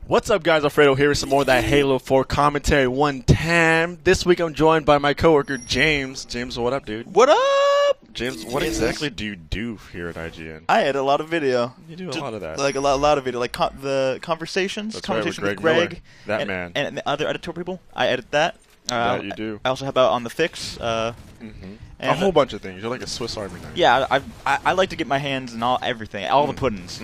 What's up, guys? Alfredo here with some more of that Halo 4 commentary one time. This week I'm joined by my coworker James. James, what up, dude? What up? James, what exactly do you do here at IGN? I edit a lot of video. You do a lot of that. Like a lot of video, like the conversations. That's conversation right, with Greg. Miller, that man. And the other editorial people. I edit that. Yeah, you do. I also help out on the fix. A whole bunch of things. You're like a Swiss Army knife. Yeah, I like to get my hands in everything, all the puddings.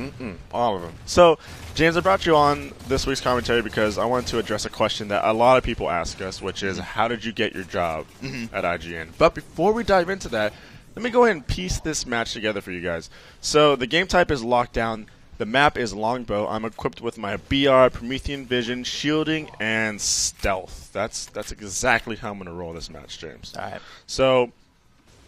All of them. So, James, I brought you on this week's commentary because I wanted to address a question that a lot of people ask us, which is, how did you get your job at IGN? But before we dive into that, let me go ahead and piece this match together for you guys. So, the game type is lockdown. The map is longbow. I'm equipped with my BR, Promethean Vision, shielding, and stealth. That's exactly how I'm going to roll this match, James. All right. So,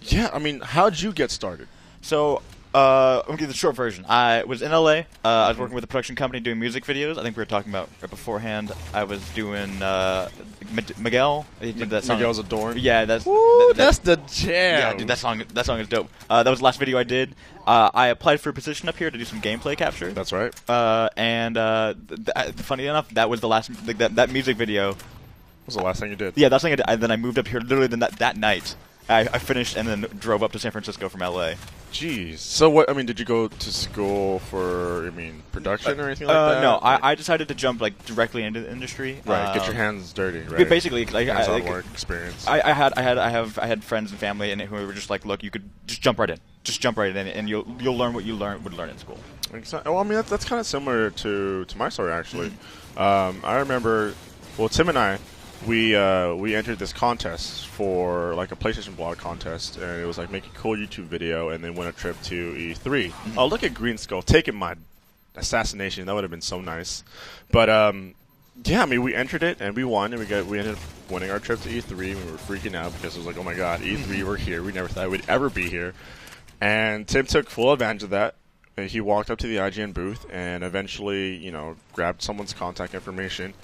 yeah, I mean, how'd you get started? So, I'm going to give the short version. I was in LA. I was working with a production company doing music videos. I think we were talking about right beforehand. I was doing Miguel. He did that song. Miguel's Adorn? Yeah, that's the jam. Yeah, dude, that song is dope. That was the last video I did. I applied for a position up here to do some gameplay capture. That's right. Funny enough, that was the last that music video. Was the last thing you did? Yeah, that's the thing I did. Then I moved up here literally that night. I finished and then drove up to San Francisco from LA. Jeez. So what? I mean, did you go to school for production or anything like that? No, I decided to jump directly into the industry. Right, get your hands dirty. Right. Basically, hands-on work experience. I had friends and family in it who were just like, look, you could just jump right in, and you'll learn what you would learn in school. Exactly. Well, I mean that's kind of similar to my story actually. I remember, well, Tim and I. We entered this contest for like a PlayStation blog contest, and it was like make a cool YouTube video and then win a trip to E3. Oh, look at Green Skull taking my assassination. That would have been so nice. But yeah, I mean we entered it and we won, and we ended up winning our trip to E3. And we were freaking out because it was like, oh my god, E3, we're here. We never thought we'd ever be here. And Tim took full advantage of that. And he walked up to the IGN booth and eventually, grabbed someone's contact information.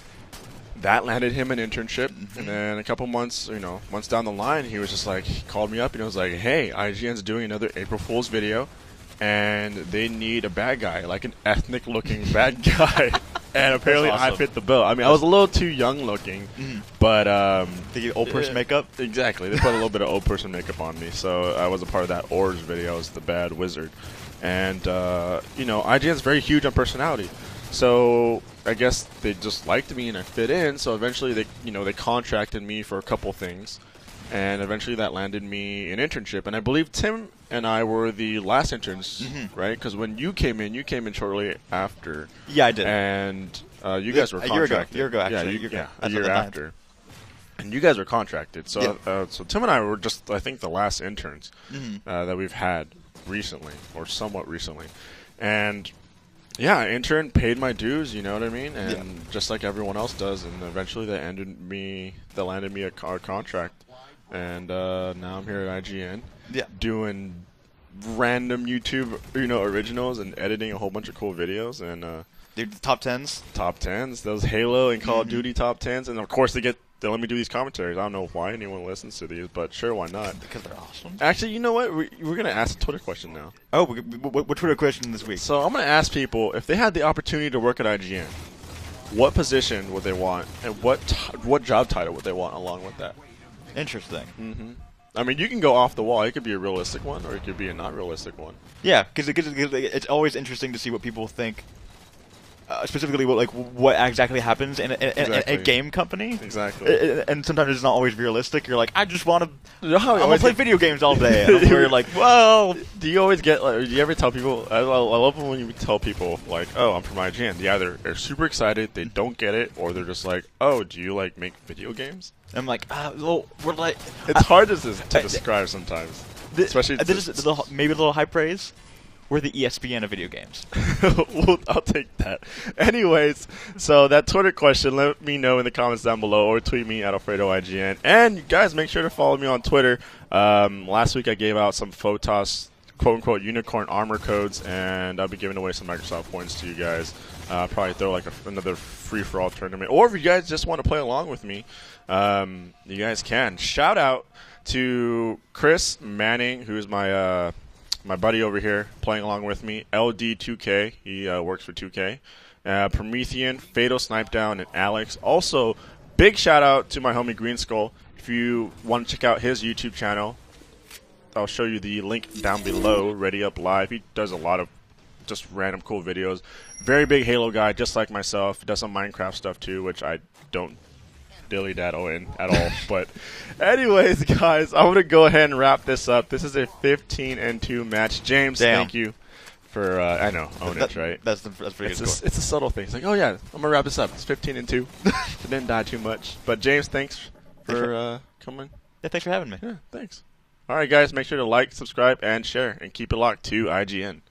That landed him an internship, and then a couple months down the line, he was just like, he called me up and he was like, hey, IGN's doing another April Fool's video, and they need a bad guy, like an ethnic-looking bad guy. And apparently awesome. I fit the bill. I mean, I was a little too young-looking, but they get old person makeup? Exactly. They put a little bit of old person makeup on me, so I was a part of that Orange video. I was the bad wizard. And, IGN's very huge on personality. So I guess they just liked me and I fit in. So eventually they contracted me for a couple things, and eventually that landed me an internship. And I believe Tim and I were the last interns, right? Because when you came in shortly after. Yeah, I did. And you guys were contracted. A year ago, actually. A year after. And you guys were contracted. So so Tim and I were just, I think, the last interns that we've had recently, or somewhat recently, and. Yeah, I interned, paid my dues, you know what I mean, and just like everyone else does, and eventually they landed me a contract, and now I'm here at IGN, doing random YouTube, originals and editing a whole bunch of cool videos, and dude, the top 10s, those Halo and Call of Duty top 10s, and of course they let me do these commentaries. I don't know why anyone listens to these, but sure, why not? Because they're awesome. Actually, you know what? We're going to ask a Twitter question now. Oh, what Twitter question this week? So I'm going to ask people, if they had the opportunity to work at IGN, what position would they want, and what job title would they want along with that? Interesting. I mean, you can go off the wall. It could be a realistic one, or it could be a not realistic one. Yeah, because it's always interesting to see what people think. Specifically, what exactly happens in a game company. Exactly. And sometimes it's not always realistic. You're like, I just want to. I want to play video games all day. And you're like, well, do you always get? Do you ever tell people? I love when you tell people like, oh, I'm from IGN. They either are super excited, they don't get it, or they're just like, oh, do you make video games? I'm like, well, we're like. It's hard to describe sometimes, especially maybe a little high praise. We're the ESPN of video games. Well, I'll take that. Anyways, so that Twitter question, let me know in the comments down below, or tweet me at AlfredoIGN. And you guys, make sure to follow me on Twitter. Last week I gave out some Photos, quote-unquote, unicorn armor codes, and I'll be giving away some Microsoft points to you guys. Probably throw another free-for-all tournament. Or if you guys just want to play along with me, you guys can. Shout out to Chris Manning, who's my my buddy over here playing along with me, LD2K. He works for 2K. Promethean, Fatal Snipedown, and Alex. Also, big shout out to my homie Green Skull. If you want to check out his YouTube channel, I'll show you the link down below. Ready Up Live. He does a lot of just random cool videos. Very big Halo guy, just like myself. He does some Minecraft stuff too, which I don't dilly-daddle in at all. But anyways, guys, I'm going to go ahead and wrap this up. This is a 15-2 match. James, thank you for, I know, own it, right? That's pretty good. It's a subtle thing. It's like, oh yeah, I'm going to wrap this up. It's 15-2. It didn't die too much. But James, thanks for coming. Yeah, thanks for having me. Yeah, thanks. All right, guys, make sure to like, subscribe, and share, and keep it locked to IGN.